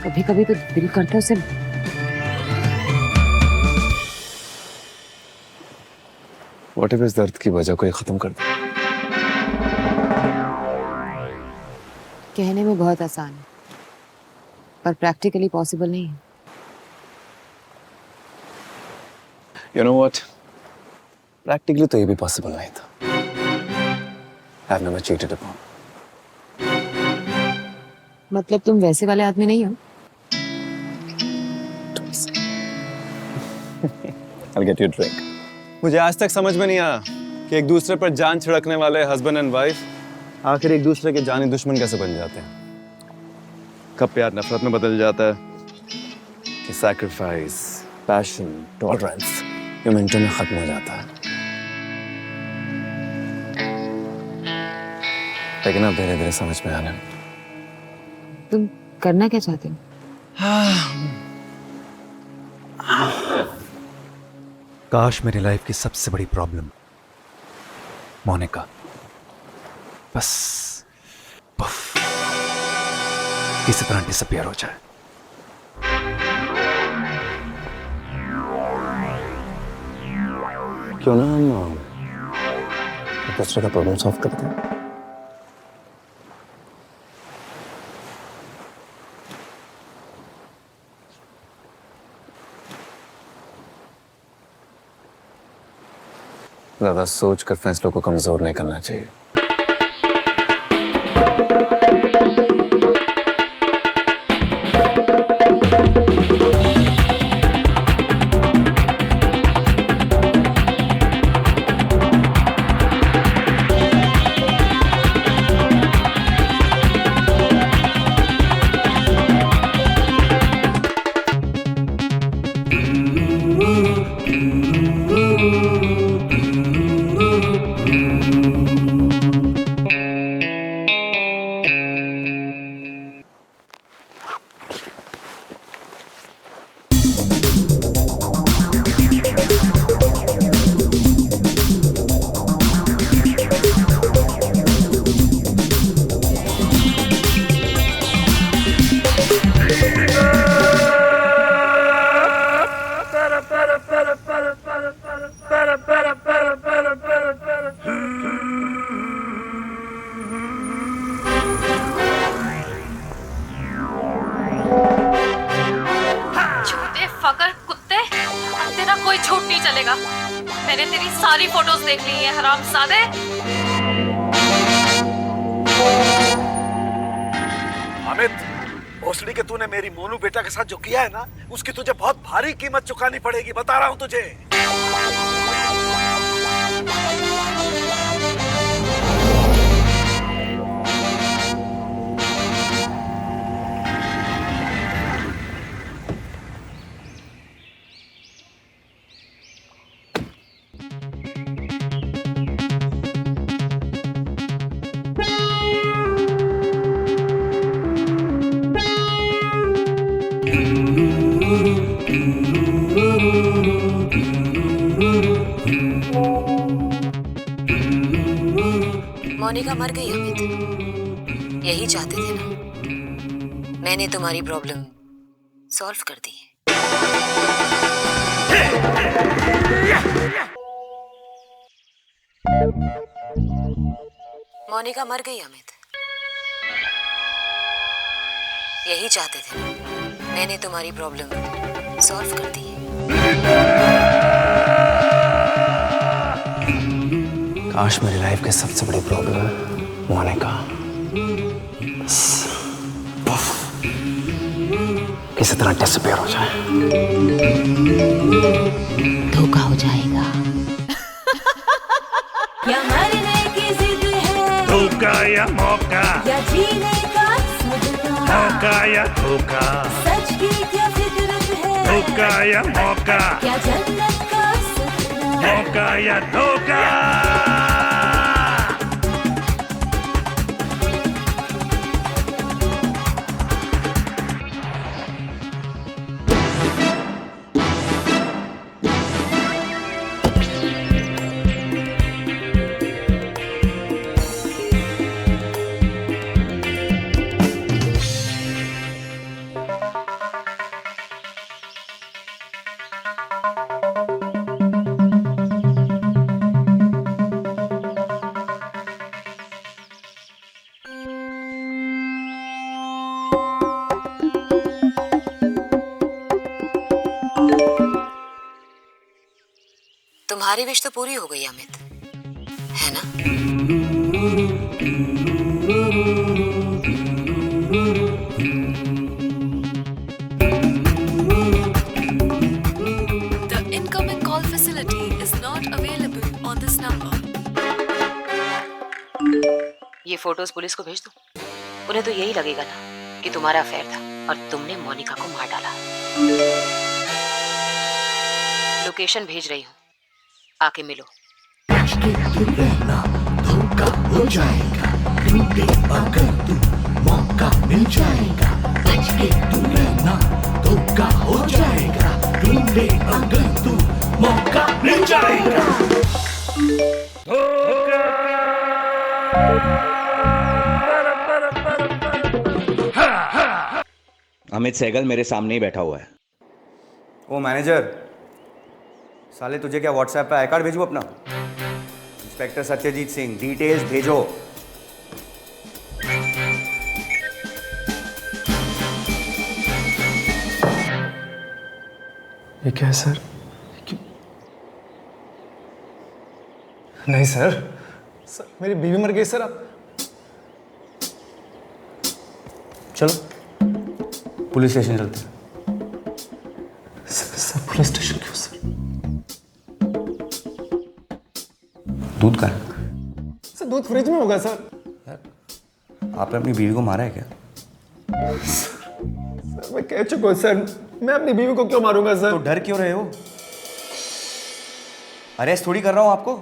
कभी कभी तो दिल करता है उसे व्हाट इफ इस दर्द की वजह को ही खत्म कर दे। कहने में बहुत आसान है पर प्रैक्टिकली पॉसिबल नहीं है। यू नो व्हाट, प्रैक्टिकली तो ये भी पॉसिबल नहीं था। I've never cheated upon. मतलब तुम वैसे वाले आदमी नहीं हो। I'll get you a drink. मुझे आज तक समझ में नहीं आया कि एक दूसरे पर जान छिड़कने वाले हस्बैंड एंड वाइफ आखिर एक दूसरे के जानी दुश्मन कैसे बन जाते हैं। कब प्यार नफरत में बदल जाता है कि सैक्रिफाइस, पैशन, टॉलरेंस ये मिनटों में खत्म हो जाता है। लेकिन अब धीरे धीरे समझ में आने। तुम करना क्या चाहते हो? काश मेरी लाइफ की सबसे बड़ी प्रॉब्लम मोनिका बस पुफ किसी तरह डिसअपियर हो जाए। क्यों ना हम एक दूसरे का प्रॉब्लम सॉल्व करते हैं। ज्यादा सोच कर फैसलों को कमजोर नहीं करना चाहिए। फकर कुत्ते, तेरा कोई छूट नहीं चलेगा। मैंने तेरी सारी फोटोज देख ली हैं हरामजादे। अमित, भोसड़ी के तूने मेरी मोनू बेटा के साथ जो किया है ना, उसकी तुझे बहुत भारी कीमत चुकानी पड़ेगी, बता रहा हूं तुझे। मोनिका मर गई अमित, यही चाहते थे ना। मैंने तुम्हारी प्रॉब्लम सॉल्व कर दी। मोनिका मर गई अमित, यही चाहते थे ना। मैंने तुम्हारी प्रॉब्लम सॉल्व कर दी। काश मेरी लाइफ की सबसे बड़ी प्रॉब्लम है मोनिका बस पुफ किसी तरह डिसअपियर हो जाए। धोखा हो जाएगा। या मरने की जिद है, धोखा या मौका, या जीने का सदका, मौका या धोखा, सच की क्या फितरत है, धोखा या मौका, क्या जन्नत का सपना, मौका या धोखा। तुम्हारी विश तो पूरी हो गई अमित, है ना? The incoming call facility is not available on this number. ये फोटोज पुलिस को भेज दो। उन्हें तो यही लगेगा ना कि तुम्हारा अफेयर था और तुमने मोनिका को मार डाला। लोकेशन भेज रही हूँ, आके मिलो। धोखा हो जाएगा, टूटे अगर तू मौका मिल जाएगा। बच के तू रहना, धोखा हो जाएगा, टूटे अगर तू मौका मिल जाएगा। अमित सहगल मेरे सामने ही बैठा हुआ है। ओ मैनेजर, साले तुझे क्या व्हाट्सएप पे आई कार्ड भेजूं अपना? इंस्पेक्टर सत्यजीत सिंह, डिटेल्स भेजो। ये क्या है सर? नहीं सर, मेरी बीवी मर गई सर। आप चलो पुलिस स्टेशन चलते हैं। सर पुलिस स्टेशन क्यों सर? दूध का सर दूध फ्रिज में होगा सर। आपने अपनी बीवी को मारा है क्या? सर मैं कह चुका हूँ सर, मैं अपनी बीवी को क्यों मारूंगा सर? तो डर क्यों रहे हो? अरेस्ट थोड़ी कर रहा हूं आपको,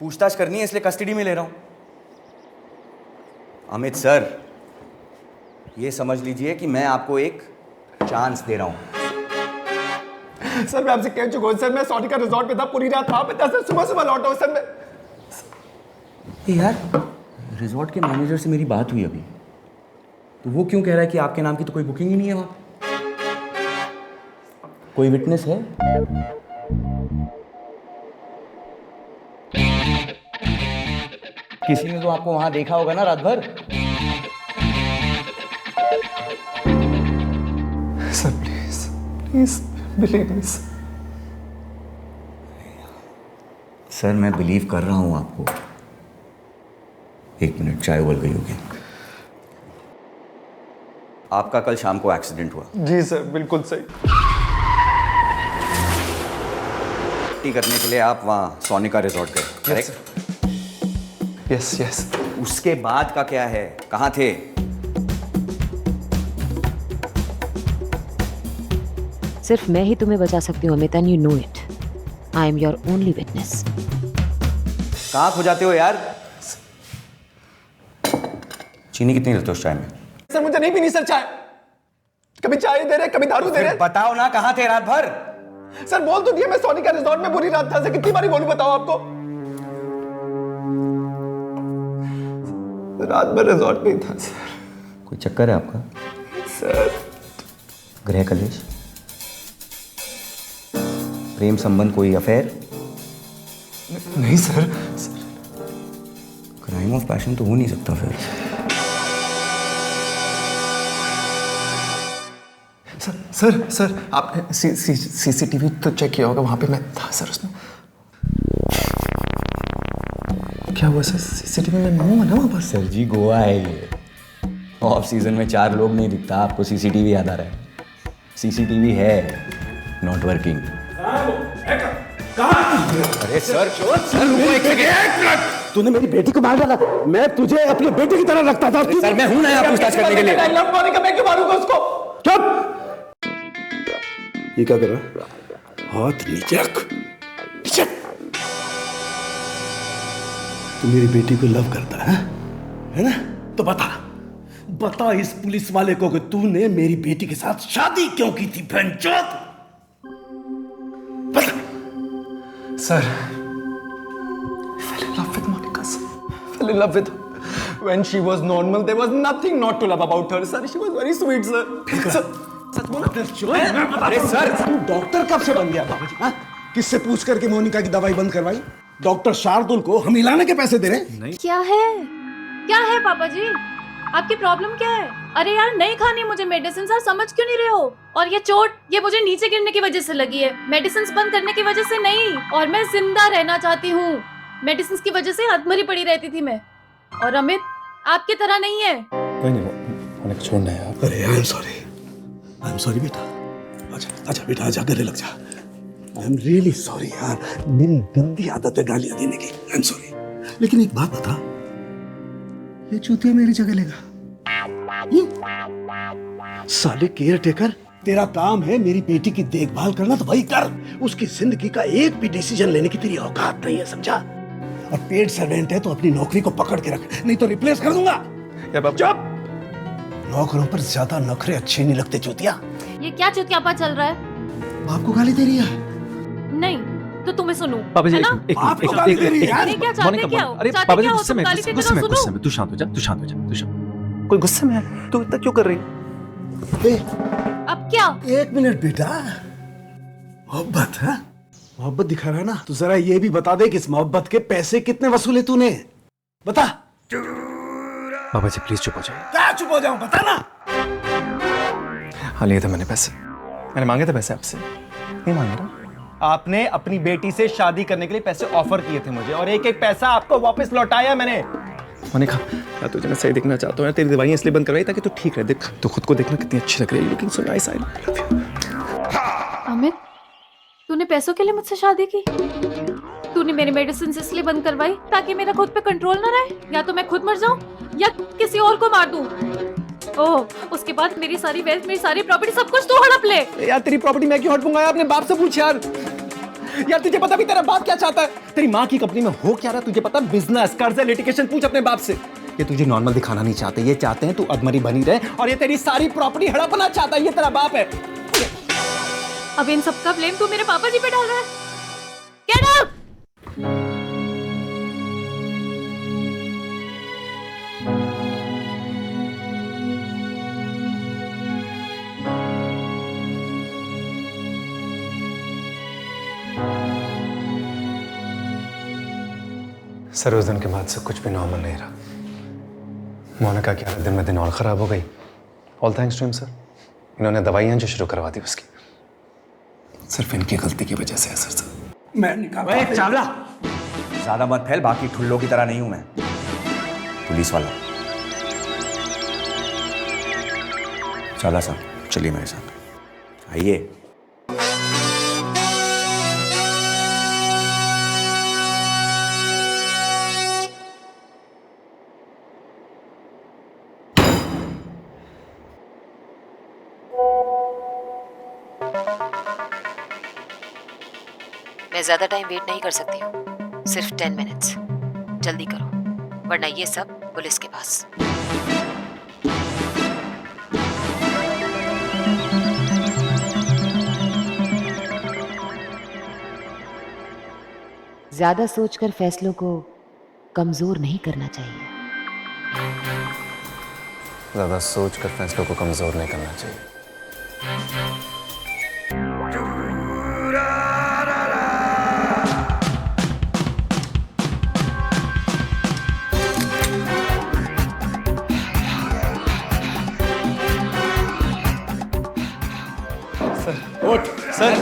पूछताछ करनी है इसलिए कस्टडी में ले रहा हूं। अमित सर, ये समझ लीजिए कि मैं आपको एक चांस दे रहा हूं। सर मैं आपसे कह चुका हूँ सर, मैं सौदी का रिजॉर्ट पे था, पूरी रात वहां पे था सर, सुबह सुबह लौटा हूँ सर मैं। यार रिजॉर्ट के मैनेजर से मेरी बात हुई अभी, तो वो क्यों कह रहा है कि आपके नाम की तो कोई बुकिंग ही नहीं है वहां? कोई विटनेस है? किसी ने तो आपको वहां देखा होगा ना रात भर? Sir please please believe me sir मैं बिलीव कर रहा हूं आपको। एक मिनट, चाय उबल गई होगी। आपका कल शाम को एक्सीडेंट हुआ? जी सर बिल्कुल सही। पार्टी करने के लिए आप वहां सोनिका रिजॉर्ट गए, करेक्ट? Yes yes. उसके बाद का क्या है, कहां थे? सिर्फ मैं ही तुम्हें बचा सकती हूँ Amit, and you know it. I am your only witness. कहां खो जाते हो यार? चीनी कितनी लेते हो उस चाय में? सर मुझे नहीं पीनी सर चाय। कभी चाय दे रहे, कभी दारू दे रहे। बताओ ना कहां थे रात भर? सर बोल तो दिया, मैं सोनिका रिजॉर्ट में पूरी रात था सर। कितनी बारी बोलूं बताओ आपको? रात भर रिजॉर्ट पे ही था सर। कोई चक्कर है आपका? सर गृह कलेश, प्रेम संबंध, कोई अफेयर? नहीं सर। क्राइम ऑफ पैशन तो हो नहीं सकता फिर। सर सर सर आपने सीसीटीवी तो चेक किया होगा, वहां पे मैं था सर। उसमें क्या हुआ सर? सीसीटीवी में मैं हूं ना वहां पर। सर जी गोवा है ये, ऑफ सीजन में 4 लोग नहीं दिखता, आपको सीसीटीवी याद आ रहा है? सीसीटीवी है, नॉट वर्किंग। अरे सर तूने मेरी बेटी को मार डाला। मैं तुझे अपने बेटे की तरह रखता था। सर मैं हूं ना यहाँ पूछताछ करने के लिए। मैं क्यों मारूंगा उसको? चुप! ये क्या कर रहा है? हाथ नीचे रख। नीचे। तू मेरी बेटी को लव करता है ना? तो बता इस पुलिस वाले को कि तूने मेरी बेटी के साथ शादी क्यों की थी? भैंचोद! बता। Sir fell in love with Monica, sir. Fell in love with her. When she was normal, there was nothing not to love about her, sir. She was very sweet, sir. Sir, सच बोला? अरे sir, तू doctor कब से बन गया बाबा जी? किससे पूछ करके मोनिका की दवाई बंद करवाई? डॉक्टर शार्दुल को हम इलाने के पैसे दे रहे हैं? क्या है पापा जी? आपकी प्रॉब्लम क्या है? अरे यार नहीं खानी मुझे मेडिसिन, सर समझ क्यों नहीं रहे हो? और ये चोट ये मुझे नीचे गिरने की वजह से लगी है, मेडिसिन बंद करने की वजह से नहीं। और मैं जिंदा रहना चाहती हूँ। मेडिसिन की वजह से अधमरी पड़ी रहती थी मैं। और अमित आपकी तरह नहीं है। नहीं छोड़ना है यार। अरे आई एम सॉरी बेटा। आजा बेटा, आजा, गले लग जा। आई एम रियली सॉरी यार, मेरी गंदी आदत है गालियां देने की। I am sorry. लेकिन एक बात बता, ये चूतिया मेरी जगह लेगा? साले केयर टेकर, तेरा काम है मेरी बेटी की देखभाल करना, तो वही कर। उसकी जिंदगी का एक भी डिसीजन लेने की तेरी औकात नहीं है, समझा? और पेड सर्वेंट है तो अपनी नौकरी को पकड़ के रख, नहीं तो रिप्लेस कर दूंगा। चुप! नौकरों पर ज्यादा नखरे अच्छे नहीं लगते चूतिया। ये क्या चुतियापा चल रहा है? बाप को गाली दे रही है? नहीं तो तुम्हें सुनूं, पापा जी है ना? बाप को गाली दे रही है यार। नहीं, क्या चाहते क्या हो? अरे चाहते पापा जी क्या हो? गुस्से तुम में गाली देते गुस्से रहो, में सुनो। गुस्से में तू शांत हो जा। कोई गुस्से में है? तू इतना क्यों कर रही है? अब क्या? एक मिनट बेटा, मोहब्बत है, मोहब्बत दिखा रहा है ना, तो जरा ये भी बता दे कि इस मोहब्बत के पैसे कितने वसूले तूने? बता। पापा जी प्लीज चुप हो जाइए। क्या चुप हो जाऊं, बता ना। हाँ लिए थे मैंने पैसे, मैंने मांगे थे पैसे आपसे, नहीं मांगे ना? आपने अपनी बेटी से शादी करने के लिए पैसे ऑफर किए थे मुझे, और एक एक पैसा आपको वापस लौटाया मैंने। मैंने कहा यार तुझे मैं सही दिखना चाहता हूँ यार, तेरी दवाइयाँ इसलिए बंद करवाई ताकि तू ठीक रहे। देख तो खुद को देखना कितनी अच्छी लग रही है, looking so nice, I love you. Amit तूने पैसों के लिए मुझसे शादी की? तूने मेरी मेडिसिन इसलिए बंद करवाई ताकि मेरा खुद पे कंट्रोल ना रहे? या तो मैं खुद मर जाऊं या किसी और को मार दूं। ओह, उसके बाद मेरी सारी वेल्थ, मेरी सारी प्रॉपर्टी, सब कुछ तू हड़प ले। यार तेरी प्रॉपर्टी मैं क्यों हड़पूंगा? अपने बाप से पूछ यार। यार तुझे पता भी तेरा बाप क्या चाहता है? तेरी माँ की कंपनी में हो क्या रहा तुझे पता? बिजनेस, कर्जे, लिटिगेशन। पूछ अपने बाप से। ये तुझे नॉर्मल दिखाना नहीं चाहते, ये चाहते हैं तू अधमरी बनी रहे, और ये तेरी सारी प्रॉपर्टी हड़पना चाहता है। ये तेरा बाप है। अब इन सब का ब्लेम तू मेरे पापा जी पे डाल रहा है? Get out! सर उस दिन के बाद से कुछ भी नॉर्मल नहीं रहा। मोनिका की हालत दिन में दिन और खराब हो गई। All thanks to him sir. इन्होंने दवाइयाँ जो शुरू करवा दी उसकी, सिर्फ इनकी गलती की वजह से है सर। मैं निकाल चावला, ज्यादा मत फैल, बाकी ठुल्लों की तरह नहीं हूं मैं, पुलिस वाला। चावला साहब चलिए मेरे साथ, आइए। मैं ज्यादा टाइम वेट नहीं कर सकती हूँ, सिर्फ 10 मिनट्स। जल्दी करो वरना ये सब पुलिस के पास। ज्यादा सोचकर फैसलों को कमजोर नहीं करना चाहिए। ज्यादा सोचकर फैसलों को कमजोर नहीं करना चाहिए। उठ सर।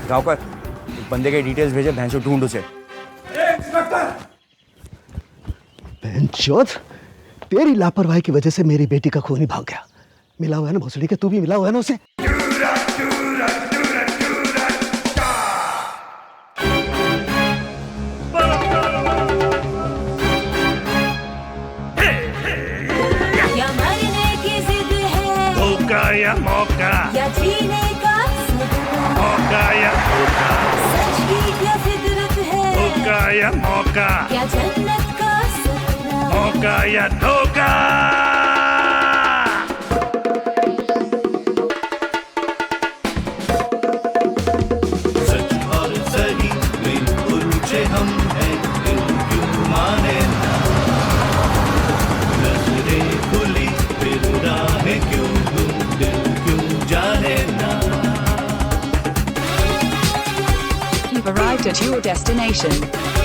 गाँवकर एक बंदे के डिटेल्स भेजे, भैंसो ढूंढ उसे। बेंचोद, तेरी लापरवाही की वजह से मेरी बेटी का खून ही भाग गया। मिला हुआ है ना भोसड़ी के, तू भी मिला हुआ है ना उसे। या मरने की जिद है, धोखा या मौका, या जीने का सदमा, मौका या धोखा, सच की क्या फितरत है, धोखा या मौका, क्या जन्नत का सपना, मौका या धोखा। Reach your destination.